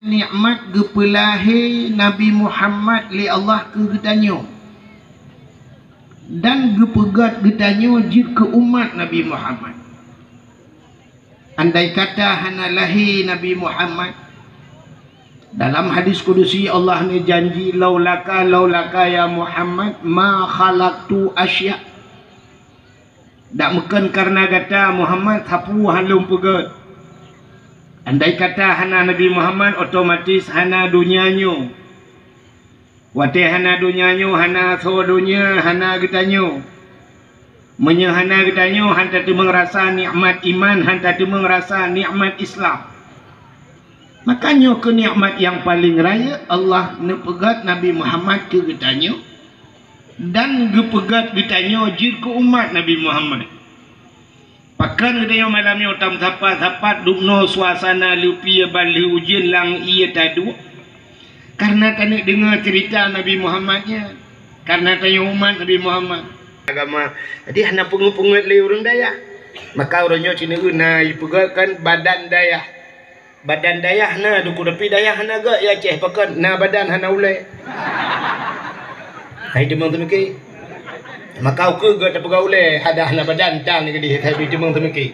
nikmat gepelahe Nabi Muhammad li Allah ke getanyo dan gepegat getanyo jid ke umat Nabi Muhammad. Andai kata hana lahi Nabi Muhammad, dalam hadis kudusi Allah ni janji, laulaka ya Muhammad ma khalaqtu asya. Dak meken karena kata Muhammad hapu halum pegat. Andai kata hana Nabi Muhammad, otomatis hana dunianyo. Wate hana dunianyo, hana so dunia, hana getanyo. Menyahana getanyo, hanta tu mengerasa nikmat iman, hanta tu mengerasa nikmat Islam. Makanya ke nikmat yang paling raya Allah nepegat Nabi Muhammad ke getanyo dan gepegat getanyo jir ke umat Nabi Muhammad. Pakan getanyo malamnya utam sapat dukno suasana lupi bali ujian lang ia tadu. Karena tanik dengar cerita Nabi Muhammadnya, karena tanya umat Nabi Muhammad agama. Jadi hana pungut-pungut le urang daya. Maka orangnya cina una ipegatkan badan daya. Badan dayah na duku depi dayah na ga ya ceh pakan na badan hana ule. Hai demang temeki. Maka ke ga tapega ule hadah na badan tang ni gedi hai demang temeki.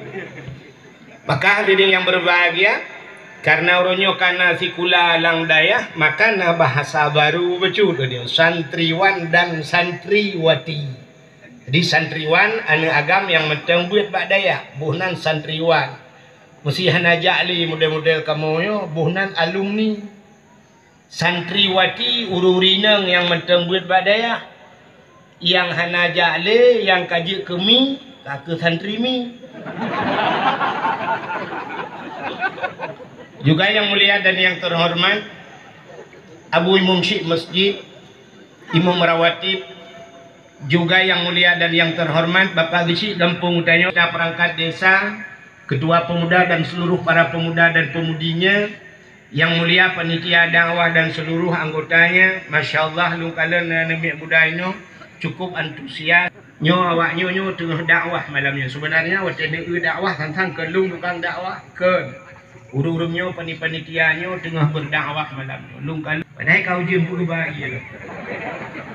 Maka hadirin yang berbahagia, karena orangnya kana sikula lang dayah, maka na bahasa baru becu dia santriwan dan santriwati. Jadi santriwan anu agam yang meteng buat bak dayah, buhnan santriwan. Mesti hana jali model-model kamu yo buhnan alumni. Santriwati ururinang yang menteng buat badaya, yang hana jali yang kaji kemi kake santri mi. Juga yang mulia dan yang terhormat Abu Imam Syekh Masjid, Imam Rawatib, juga yang mulia dan yang terhormat Bapak Gisi Lampung Utanyo, perangkat desa, Ketua Pemuda dan seluruh para pemuda dan pemudinya, yang mulia panitia dakwah dan seluruh anggotanya. Masya Allah lu kalian Nabi budayanya cukup antusias. Nyo awaknya nyo tengah dakwah malamnya. Sebenarnya waktu ini dakwah tentang kelung tukang dakwah ke urung-urungnya panitianya tengah berdakwah malamnya. Lung kalian. Padahal kau ujian pun bahagia.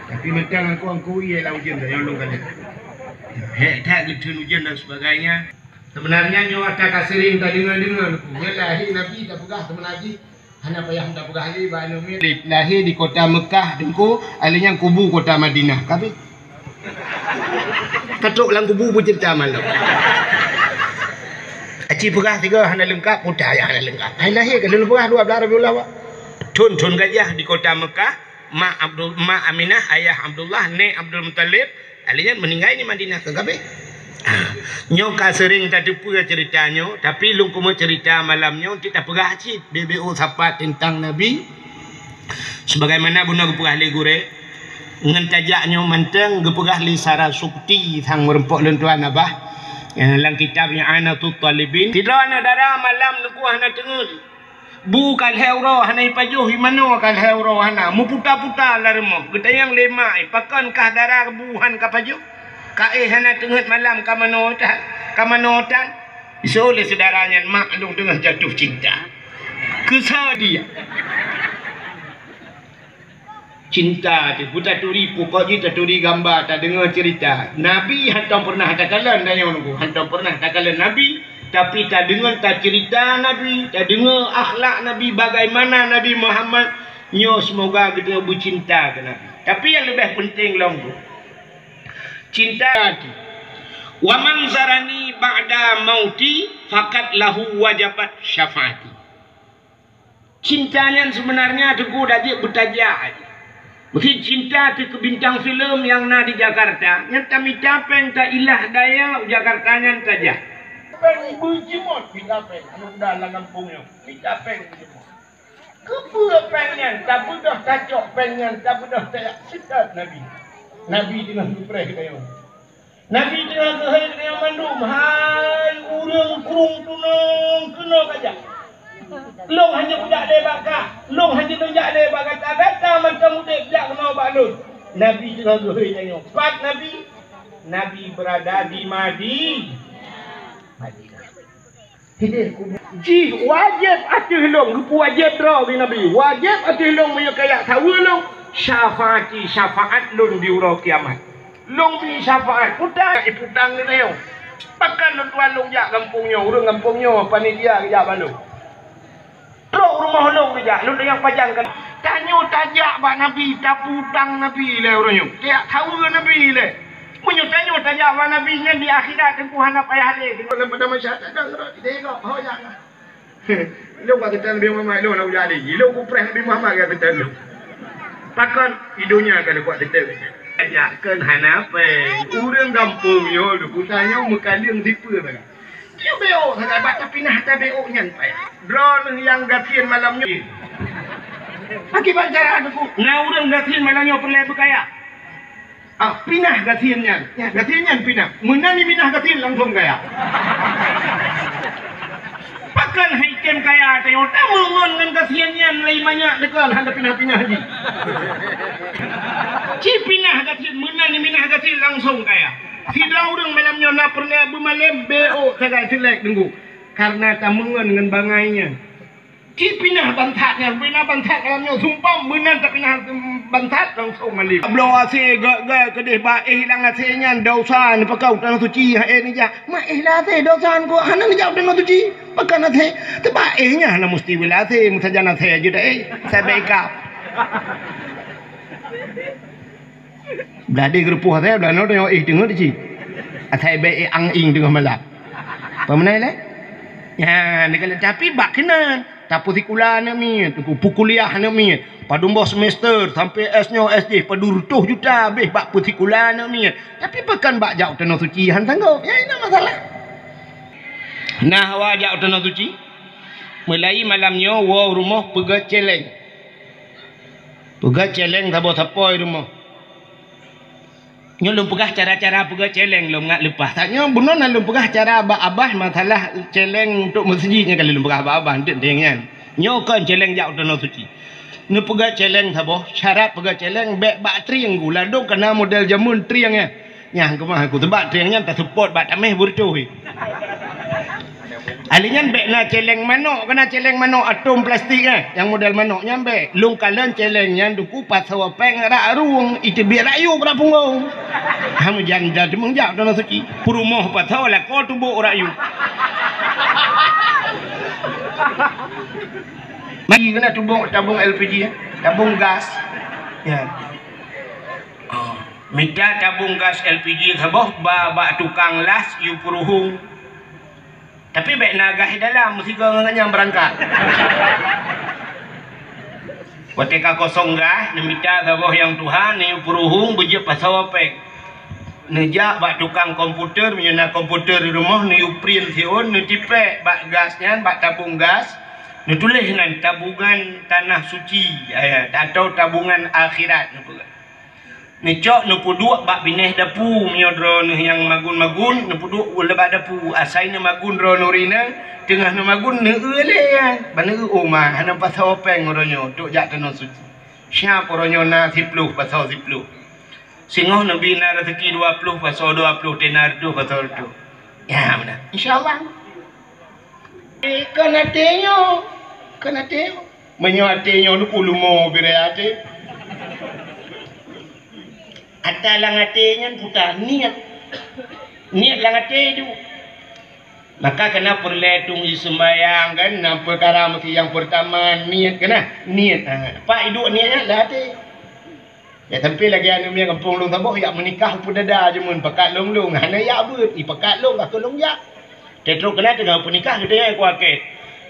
Tapi mentang aku ialah ujian saya lung kalian. Tak gitu ujian dan sebagainya. Sebenarnya nyawa tak kasering tak dengar-dengar. Lahir Nabi tak pegah teman lagi. Hanya payah tak pegah lagi. Lahir di kota Mekah dengku, alihnya kubu kota Madinah. Tapi katuk lang kubu pun cerita malam. Aci pegah tiga hanya lengkap, mudah ya hanya lengkap. Hai lahir kalau pegah 12 Rabiul Awal. Tun gajah di kota Mekah, Ma Aminah, ayah Abdullah, ne Abdul Muttalib, alihnya meninggal di Madinah ke kabeh. Nyoka sering tak tipu ceritanya, tapi lung kuma cerita malamnya kita pegah cit BBO sapat tentang Nabi. Sebagaimana bunda gepegah li gure ngan tajaknya manteng gepegah li sara sukti sang merempok lentuan abah dalam kitabnya Anatul Talibin. Tidak ana darah malam luku hana tengul. Bukan heuro hana ipajuh imano kal heuro hana mu puta-puta larmo. Getayang lema ipakan kah darah buhan kapajuh. Kae hana tengah malam kamanotan iso oleh saudaranya maklum dengan jatuh cinta. Kesal dia. Cinta tu buta turi pokok kita turi gambar tak dengar cerita. Nabi hantam pernah takalan daya nunggu. Hantam pernah takalan Nabi tapi tak dengar tak cerita Nabi, tak dengar akhlak Nabi bagaimana Nabi Muhammad. Nyo semoga kita bercinta ke Nabi. Tapi yang lebih penting longgo cinta hati. Wa man zarani ba'da mauti fakat lahu wajabat syafaati. Cintanya sebenarnya teguh dak bertajak. Mesti cinta tu ke bintang filem yang na di Jakarta. Yang kami tapeng tak ilah daya Jakarta nya saja. Peng bujimot kita peng anu dalam kampungnya. Kita peng bujimot. Kepua pengnya tak budah kacok pengnya tak budah tak sitat Nabi. Nabi tengah berperih kayo. Nabi tengah kehai dengan mandum. Hai urang kurung tunang kena kajak. Long hanya budak dia bakar. Long hanya budak dia bakar. Kata macam mudik budak kena balun. Nabi tengah kehai kayo. Pat Nabi berada di Madinah. Ji wajib atih long, wajib draw bi Nabi. Wajib atih long punya kayak tahu long. Syafaati syafaat lun di uro kiamat. Long bi syafaat putang ni leo. Pakan lu tuan long jak kampungnya, urang kampungnya panitia jak balu. Draw rumah long dia, lu yang pajangkan. Tanyo tajak ba Nabi, taputang Nabi le orangnya. Kayak tahu Nabi le. Punya tanyo tajak ba Nabi nya di akhirat tengkuhan apa ya le. Dalam pada masyarakat dah tengok oh jangan. Lu kata Nabi Muhammad lu nak jadi. Lu ku preh Nabi Muhammad kata lu. Pakan hidungnya kalau kuat tetap. Ajakkan hanape. Urang kampung yo lu ku tanya mekaliang dipa ba. Dia beo sahabat tapi nah tak beo nyantai. Drone yang gatian malamnya. Akibat cara aku. Nah urang gatian malamnya perlu berkaya. Pinah gatiannya. Gatiannya pinah. Menani pinah gatian langsung kaya. Pakan haikem kaya tayo tamungon ngan gatiannya lay banyak dekat handa pinah-pinah haji. Ci pinah gatian menani pinah gatian langsung kaya. Tidak urang malamnya nak perlu bermalam beo kagak jelek tunggu. Karena tamungon dengan bangainya. Ci pinah bantatnya, pinah bantat dalamnya sumpah menan tak pinah bantat langsung malip. Belum ase gak kedeh baih hilang asenya dosa ni pakau tanah suci ha ni ja. Maih lah te dosa ku hanan ni jauh tanah suci. Pakan ate te baihnya na mesti wala te musajana te aja dah sampai kau. Berada gerupuh te dah no tengok tengok di ci. Atai baik ang ing tengah malam. Pemenai le? Ya, ni kalau tapi bak kena. Tapu sikula nak mi, pukuliah nak mi. Padumbo semester sampai S-nya SJ padu 2 juta habis bak pusikula nak mi. Tapi pakan bak jauh tanah suci han sanggup. Ya ini masalah. Nah wa jauh tanah suci. Mulai malamnya wa rumah pegat celeng. Pegat celeng sabo-sapoi rumah. Nyo lum pegah cara-cara pegat celeng lum ngak lepas. Taknya bunon lum pegah cara abah masalah celeng untuk masjidnya kalau lum pegah abah ndet dengan. Nyo kan celeng jauh tanah suci. Nu pegat celeng sabo syarat pegat celeng bek bak triang gula dok kena model jamun triangnya. Nyah kemah aku tebak triangnya tak support bak tameh burcuh. Alinya bek na celeng manok kena celeng manok atom plastik yang model manok nyambe lung kalen celengnya duku pas sawa peng ra ruang itu biar ayu kena punggung hamu janda demang jauh tanah suci purumoh pas sawa la ko tubuh rayu mari kena tabung LPG tabung gas ya minta tabung gas LPG saboh ba tukang las yu puruhung. Tapi baik nagah dalam mesti kau nganyang berangkat. Ketika kosong gah, nemita gawah yang Tuhan ni puruhung beje pasal pek. Nejak bak tukang komputer menyana komputer di rumah ni print sion ni tipek bak gasnya bak tabung gas. Ni tulis nan tabungan tanah suci atau tabungan akhirat ni cok nu puduk bak bineh dapu miodro nu yang magun-magun nu puduk lebak dapu asai nu magun ro nurina tengah nu magun nu ele ya bana oma hana pasau peng ronyo tuk jak tanah suci siapa ronyo na 10 pasau 10 singoh nabi na rezeki 20 pasau 20 tenar 2 pasau 2 ya mana insyaallah kena tenyo menyo atenyo nu pulumo bireate Ata langatenya putar niat langate itu maka kena perletung sembahyang kan nampak perkara mesti yang pertama niat kena niat pak hidup niatnya late ya tapi lagi anu yang kampung long saboh ya menikah pun dah aja mun pakat long hana ya beut i pakat long ka long ya tetro kena dengan penikah kita yang kuaket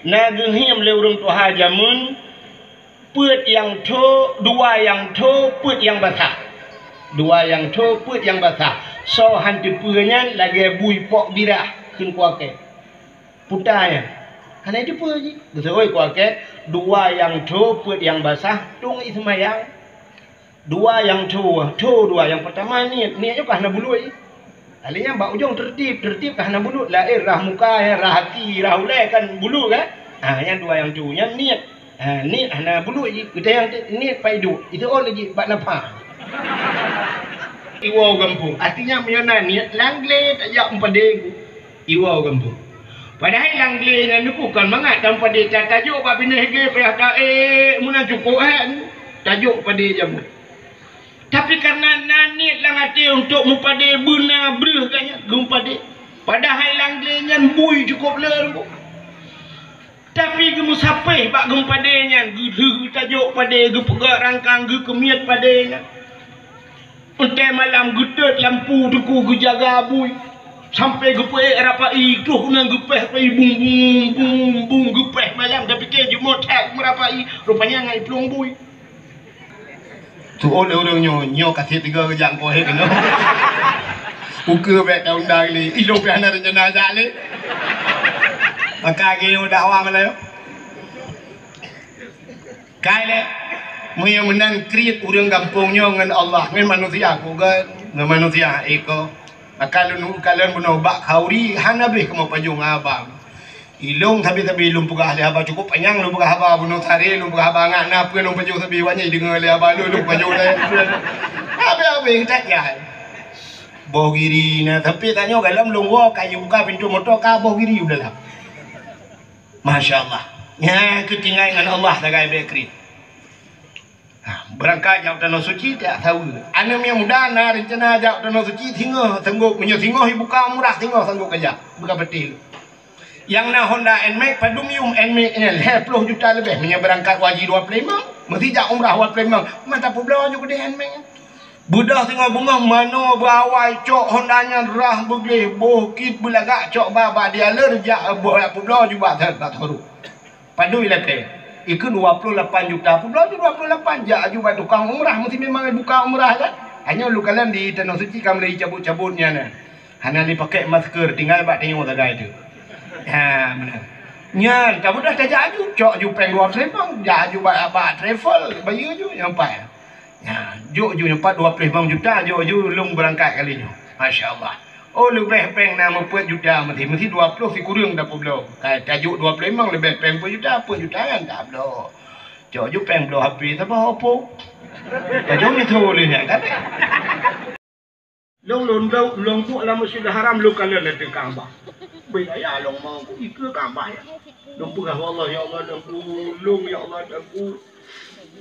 na gehim le urang tu hajamun peut yang tho dua yang tho peut yang basah dua yang tho put yang basah so hantu punya lagi bui pok birah kin kuake putanya karena itu pun ji betul kuake dua yang tho put yang basah tung ismayang dua yang tho dua yang pertama niatnya karena bulu ji alinya mbak ujung tertib karena bulu lahir rah muka ya rah hati rah ulai kan bulu kan yang dua yang tho nya niat karena bulu ji kita yang niat paidu itu all ji bak napa Iwau kampung artinya menyana niat langle tak jak empadeng iwau kampung Padahal yang gelenya ni bukan mangat tanpa dia tajuk pak bina hege pihak muna cukup kan tajuk pada jamu. Tapi karena nanit lang hati untuk mupada benar breh kanya gumpade. Padahal yang gelenya bui cukup ler bu. Tapi gemu sapai bak gumpadenya ge tajuk pada ge pegak rangkang ge kemiat padanya. Entai malam gedut lampu tuku ge jaga bui. Sampai gepeh rapai tu nang gepeh pai bung bung bung gepeh malam tapi ke jumo tak merapai rupanya ngai plong bui. Tu orang nyo kasih 3 kejang ko he kena. Buka bet tahun dah ni. Ilo pe ana rencana ajak ni. Maka ke dakwah Melayu. Kai le yang menang kriat urang kampungnya dengan Allah dengan manusia aku kan dengan manusia eko. Kalau kalian benar bak kauri hanabih kamu pajung abang. Ilung tapi ilung pugah le abang cukup panjang lu pugah abang bunuh sari lu pugah abang ngana apa lu pajung tapi banyak dengar le abang lu pajung le. Habis tak ya. Boh giri na tapi tanya dalam lungwa kayu buka pintu motor ka boh giri udah lah. Masya-Allah. Ya ketinggalan dengan Allah tagai bekri. Berangkat jauh tanah suci tak tahu. Anu yang muda na rencana jauh tanah suci tinggal sanggup punya tinggal buka murah tinggal sanggup kerja buka betul. Yang na Honda Nmax Padumium Nmax ni 10 juta lebih punya berangkat wajib 25 mesti jak umrah 25 mantap pula juga di Nmax. Budak tengah bunga mana berawai cok Hondanya rah begleh bukit belagak cok baba dia lerjak buat pula juga tak tahu. Padu ilate. Ikut 28 juta pula 28 jak juga tukang umrah mesti memang buka umrah kan. Hanya lu kalian di tanah suci kamu lagi cabut-cabutnya nah. Hanya dipakai masker tinggal bak tengok tak itu. Ha benar. Nyan kamu dah tajak aju cok ju peng 2 bang jak ju bak travel bayu ju sampai. Ya, juk nyempat 25 juta juk long berangkat kali ni. Masya-Allah. Oh lebih peng nama 4 juta mesti 20 si kurang dah pula. Tajuk 25 lebih peng 4 juta kan tak pula. Juk peng belum habis apa apa. Tajuk ni tu boleh ni kan. Long tu lah Masjidil Haram lu kalau nak ke Kaabah. Baik ayah long mau pergi ke Kaabah ya. Long pegah Allah ya Allah long ya Allah aku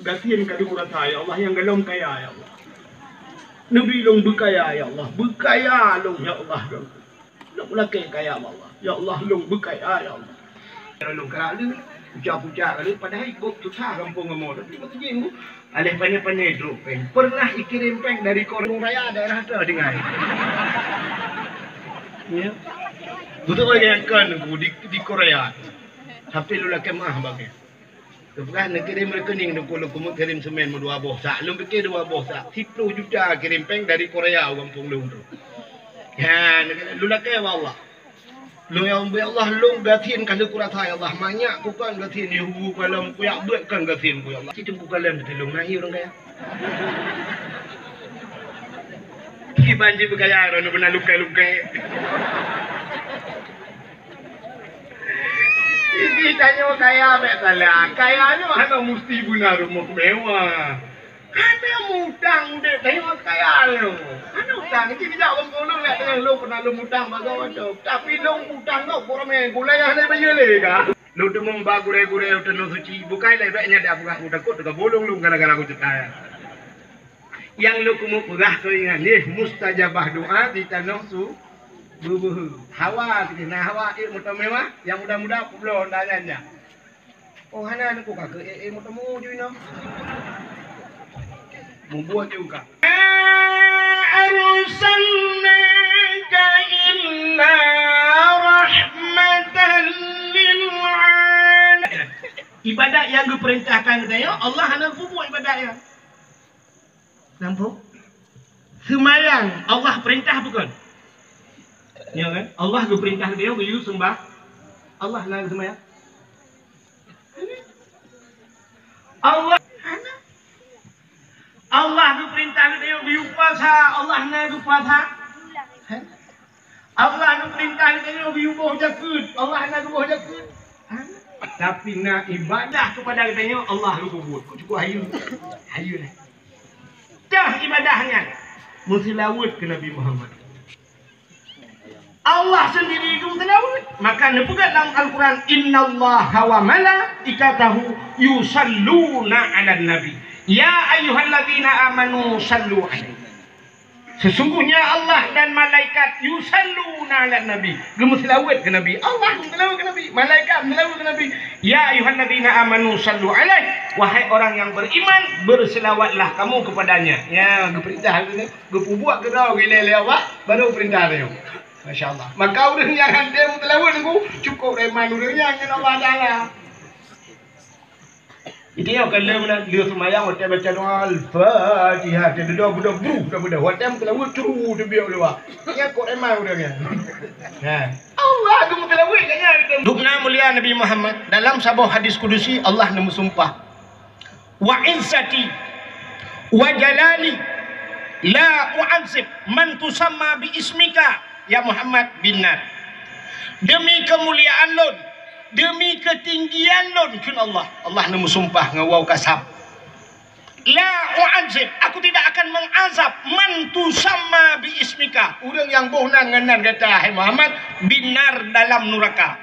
gasian kali kurang ya Allah yang galom kaya ya Allah. Nabi long berkaya ya Allah. Berkaya long ya Allah. Long laki kaya Allah. Ya Allah long berkaya ya Allah. Long kerana pucak-pucak kali padahal ikut susah kampung kamu. Tapi kata jenggu. Alih pandai-pandai drop peng. Pernah ikirim peng dari Korong Raya daerah tu dengar. Ya. Betul lagi yang kan di Korea. Sampai lu laki mah bagi. Kemudian nak kirim rekening nak kalau kamu kirim semen 2 boh sak, lu fikir 2 boh sak, 10 juta kirim peng dari Korea kampung lu tu. Ya, lu nak ke Allah. Lu yang Allah lu gatin kalau kurang saya Allah banyak bukan gatin Yahu kalau ku yak buat kan gatin ku Allah. Kita bukan lem telung nahi orang kaya. Ki banji berkaya orang benar lukai-lukai. Ini tanya kaya mek salah. Kaya ni mana mesti guna rumah mewah. Ada mutang dek tengok kaya lu. Ada utang ini tidak kampung lu nak dengan lu pernah lu mutang bagai tu. Tapi lu mutang tu korang gulai yang ada bayar le ka. Lu tu membah gulai-gulai tanah suci bukai le beknya dak bukan aku takut dekat bolong lu gara-gara aku cetaya. Yang lu kumu pegah tu ingat ni mustajabah doa di tanah su. Hawa kita hawa motor mewah yang muda-muda belum nanya. Oh hana aku kakak motormu juga no. Membuat juga. Arsalnaka illa rahmatan lil alamin. Ibadat yang diperintahkan saya Allah hana buat ibadat ya. Nampak? Semayang Allah perintah bukan? Ya kan? Allah berperintah dia beliau sembah Allah nak semayang. Allah berperintah dia beliau puasa Allah nak puasa. Allah berperintah dia beliau boh jakud Allah nak boh jakud. Tapi nak ibadah kepada katanya Allah lu buat. Cukup hayu lah. Dah ibadahnya mesti lawat ke Nabi Muhammad. Allah sendiri itu telawut. Maka nepegat dalam Al-Quran, innallaha wa malaikatahu yusalluna 'alan nabi. Ya ayyuhalladzina amanu sallu 'alaihi. Sesungguhnya Allah dan malaikat yusalluna 'alan nabi. Gemus selawat ke nabi. Allah selawat ke nabi, malaikat selawat ke nabi. Ya ayyuhalladzina amanu sallu 'alaihi. Wahai orang yang beriman, berselawatlah kamu kepadanya. Ya, perintah ni, buat ke dah gile lewat baru perintah dia. Masya-Allah. Maka orang yang ada telawat aku cukup reman orangnya dengan Allah Taala. Itu yang kalau dia semayang hotel baca doa Al-Fatihah, dia duduk budak bru dah budak. Hotel telawat ceru dia biar luar. Yang kok reman orangnya. Ha. Allah aku telawat katnya. Dukna mulia Nabi Muhammad dalam sebuah hadis kudusi Allah nama sumpah. Wa izzati wa jalali la u'azzib man tusamma bi ismika ya Muhammad bin Nar. Demi kemuliaan lon, demi ketinggian lon kun Allah. Allah nama sumpah ngawau kasab. La u'adzib, aku tidak akan mengazab man tusamma bi ismika. Orang yang bohnan ngenan kata hai Muhammad bin Nar dalam neraka.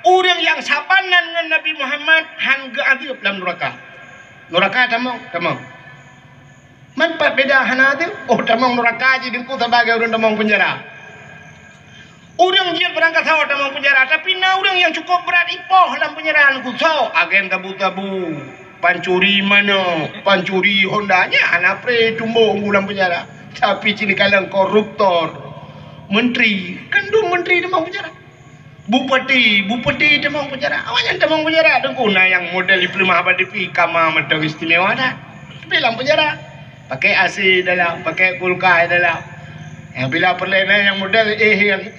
Orang yang sabanan dengan Nabi Muhammad hangga azab dalam neraka. Neraka tamang. Manfaat beda hana tu. Oh tamang neraka je dengku sebagai orang tamang penjara. Orang dia berangkat sawah dalam penjara, tapi na orang yang cukup berat ipoh dalam penjara ku so agen tabu-tabu, pancuri mana, pancuri Hondanya, anak pre tumbuh dalam penjara. Tapi cini kalang koruptor, menteri, kandung menteri dalam penjara. Bupati dalam penjara. Awaknya dalam penjara dengku na yang model diploma abadi kama macam istimewa dah. Dalam penjara. Pakai AC dalam, pakai kulkas dalam. Bila perlainan yang model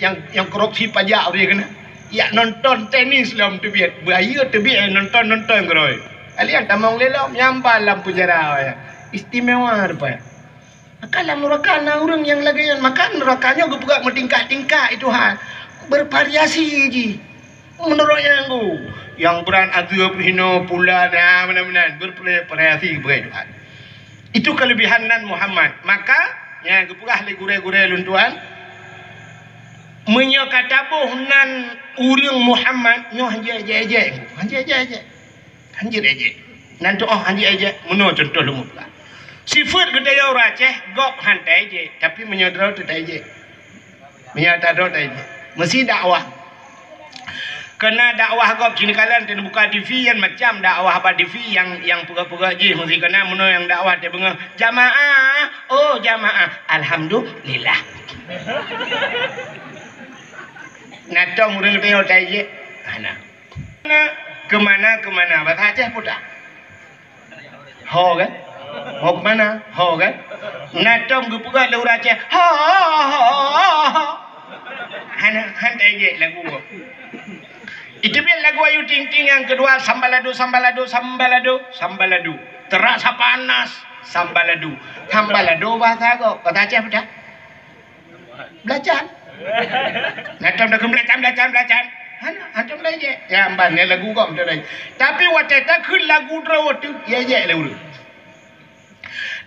yang korupsi pajak dia kena. Ya nonton tenis dalam tebiat. Bahaya tebiat nonton keroi. Kalian tamang lelam nyambal dalam penjara ya. Istimewa apa ya. Maka dalam neraka orang yang lagi yang makan nerakanya gue buka bertingkah-tingkah itu hal. Bervariasi ji. Menurut yang beran azab hino pula dah benar-benar bervariasi begitu hal. Itu kelebihan Muhammad. Maka ya, kepugah le gure-gure luntuan. Menyokatabuh nan urang Muhammad nyoh je. Hanjir aje. Nan tu oh hanjir aje. Meno contoh lu pula. Sifat gedaya Aceh gop hantai je, tapi menyodro tu tai je. Menyatado tai je. Mesti dakwah. Kena dakwah gop cini kalian dan buka TV yang macam dakwah apa TV yang puga-puga je mesti kena meno yang dakwah dia bengah jamaah. Oh jamaah, alhamdulillah. Natong urang teo tai je. Ana. Kemana bahasa Aceh putar. Ho kan? Mau kemana? Ho kan? Natong puga le urang Aceh. Ho. Ana hantai je lagu gop. Itu biar lagu Ayu Ting Ting yang kedua sambaladu. Terasa panas sambaladu. Sambaladu bahasa kau. Bahasa Aceh apa dah? Belajar. Nanti dah belajar. Hana, antum dah je. Ya amban ni lagu kau betul dah. Tapi waktu tak kun lagu drawatu ya lagu.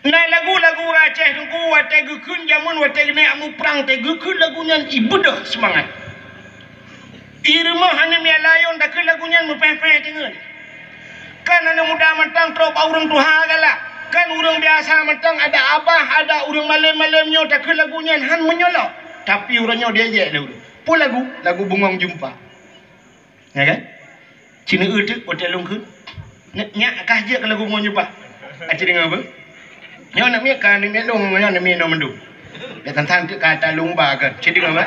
Nah lagu Aceh tu waktu gukun jamun waktu ni amu perang te gukun lagunya ibadah semangat. Irma hanya mialayon dah ke lagunya mupeh-peh dengan. Kan anak muda mentang trop orang Tuhan galak. Kan orang biasa mentang ada abah, ada orang malam-malamnya dah ke lagunya han menyolok. Tapi orangnya dia je dulu. Pun lagu bungong jumpa. Ya kan? Cina itu hotel longkun. Nyak kah je ke lagu bungong jumpa. Acik dengar apa? Nyo nak mi kan ni melong nyo nak mi no mendu. Dia tantang tu kata lumba kan. Cik dengar apa?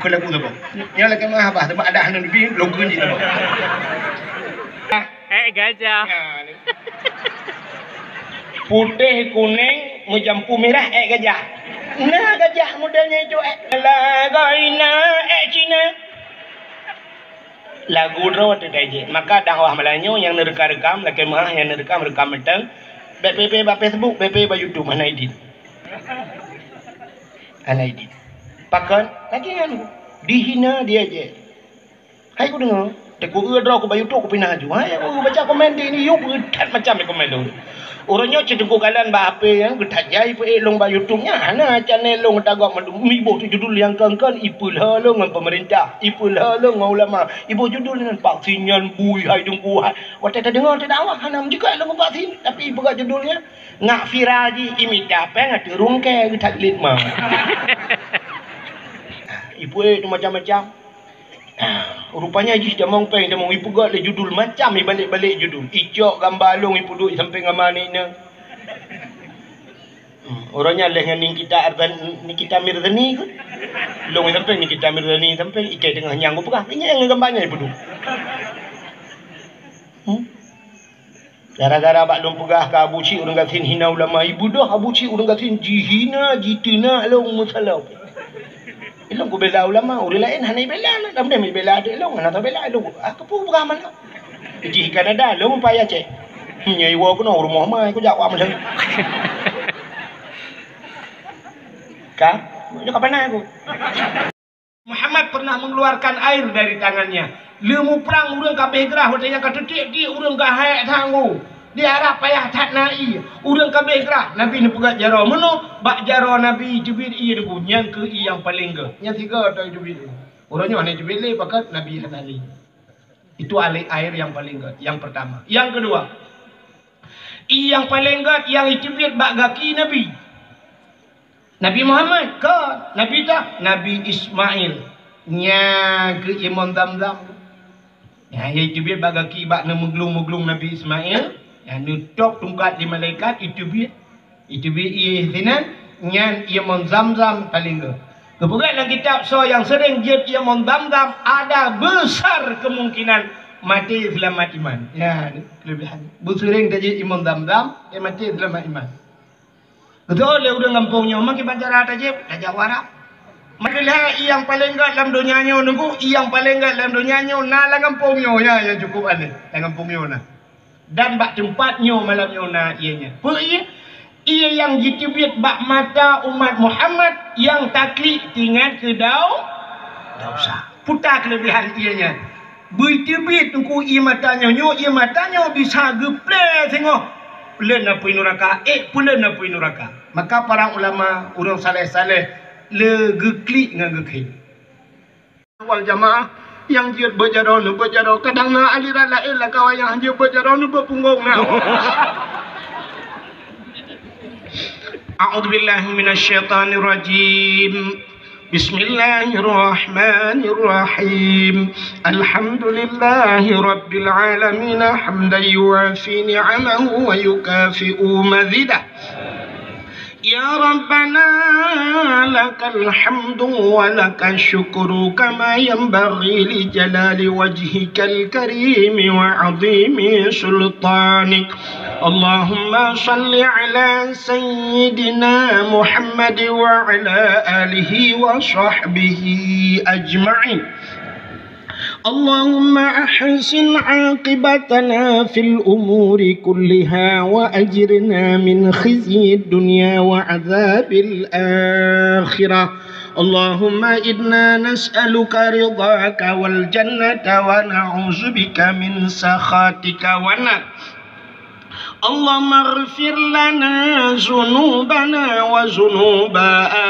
Kau lagu tu apa? Yang lagi mah apa? Sebab ada hanya lebih longgun je tu. Gajah. Putih kuning menjampu merah gajah. Nah gajah modelnya itu Lagaina Cina. Lagu rawat tu maka dakwah Melayu yang nerekam lagi mah yang nerekam metang. BP ba Facebook, BP ba YouTube mana idin. Ana idin. Pakan lagi kan dihina dia je. Hai ku dengar Teku draw ku bayu tu ku pindah ju. Aku baca komen dia ni yo berat macam komen tu. Orangnya cedengku kalian ba apa yang getat jai pe elong bayu tu nya. Ana channel long tagak mi bo tu judul yang kan ipul halong dengan pemerintah. Ipul halong dengan ulama. Ibu judul dengan vaksinyan bui hai dungku. Wata tak dengar tak awak hanam juga long vaksin tapi ibu judulnya ngak firaji imita pe ngat rungke getat litma. Ibu tu macam-macam. Rupanya jis dah mau peng dah mau ipu gak le judul macam ni balik-balik judul. Ijok gambar long ipu duk sampai ngama ni ne. Orangnya dengan Nikita Mirzani ke? Long sampai Nikita Mirzani sampai ikai tengah nyang ku pegah. Ini yang gambarnya ipu duk. Gara-gara bak long pegah ke Abu Cik urang gatin hina ulama ibu dah Abu Cik urang gatin jihina jitina long musalau. Ilong ku bela ulama, orang lain hanai bela lah. Dah boleh bela ada ilong, nak tahu bela ilong. Aku pun bukan mana. Di Kanada, ilong payah cek. Nyai wa aku nak rumah mai, aku jawab macam. Kah? Dia kapan aku? Muhammad pernah mengeluarkan air dari tangannya. Lemu perang urang kabeh gerah, wadanya kata dia urang gahai tanggu. Dia harap payah tak nai. Urang kabeh gerah. Nabi ni pegat jaro. Meno bak jaro Nabi jubir iya debu. Yang ke yang paling ke. Yang tiga atau jubir. Orangnya mana jubir le pakat Nabi Hanali. Itu alih air yang paling ke. Yang pertama. Yang kedua. Yang paling ke yang jubir bak gaki Nabi. Nabi Muhammad ke. Nabi tak. Nabi Ismail. Nya ke Imam Damdam. Ya jubir bak gaki bak meglung-meglung Nabi Ismail. Yang nutuk tungkat di malaikat itu biar ia sinan nyan ia monzam-zam paling ke. Kemudian dalam kitab so yang sering jet ia monzam-zam ada besar kemungkinan mati selamat iman. Ya kelebihan. Bersering dah jet imam zam-zam ia mati selamat iman. Betul le udah ngampungnya mak kita baca tajib tajak warap. Makalah yang paling gat dalam dunianya nunggu yang paling gat dalam dunianya na la ngampungnya ya yang cukup ada. Ngampungnya na. Dan bak tempatnya malamnya na ianya. Apa ia? Ia yang ditibit bak mata umat Muhammad yang taklid tinggal ke dosa. Putar kelebihan ianya. Bertibit tunggu ia matanya bisa geple tengok. Pulen apa neraka? Pulen apa neraka? Maka para ulama orang saleh-saleh le geklik dengan geklik. Awal jamaah yang dia berjarau kadang na aliran lain lah kawan yang dia berjarau nu berpunggung na. A'udzubillahi minasyaitonir rajim. Bismillahirrahmanirrahim. Alhamdulillahi rabbil alamin hamdan yuafi ni'amahu wa yukafi'u mazidah. Ya Rabbana lakal hamdu wa lakal syukru kama yanbaghi li jalali wajhikal karim wa azimi sultanik. Allahumma salli ala sayyidina Muhammad wa ala alihi wa sahbihi ajma'in. اللهم أحسن عاقبتنا في الأمور كلها وأجرنا من خزي الدنيا وعذاب الآخرة. اللهم إنا نسألك رضاك والجنة ونعوذ بك من سخطك والنار. اللهم اغفر لنا ذنوبنا وذنوب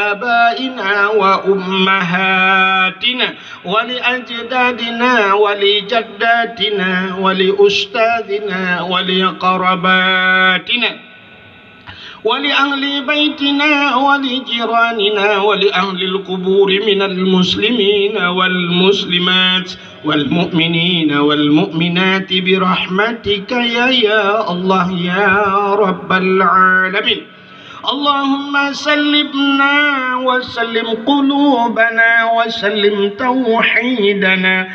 آبائنا وأمهاتنا ولأجدادنا ولجداتنا ولأستاذنا ولقرباتنا ولأهل بيتنا ولجيراننا ولأهل القبور من المسلمين والمسلمات والمؤمنين والمؤمنات برحمتك يا الله يا رب العالمين. اللهم سلمنا وسلم قلوبنا وسلم توحيدنا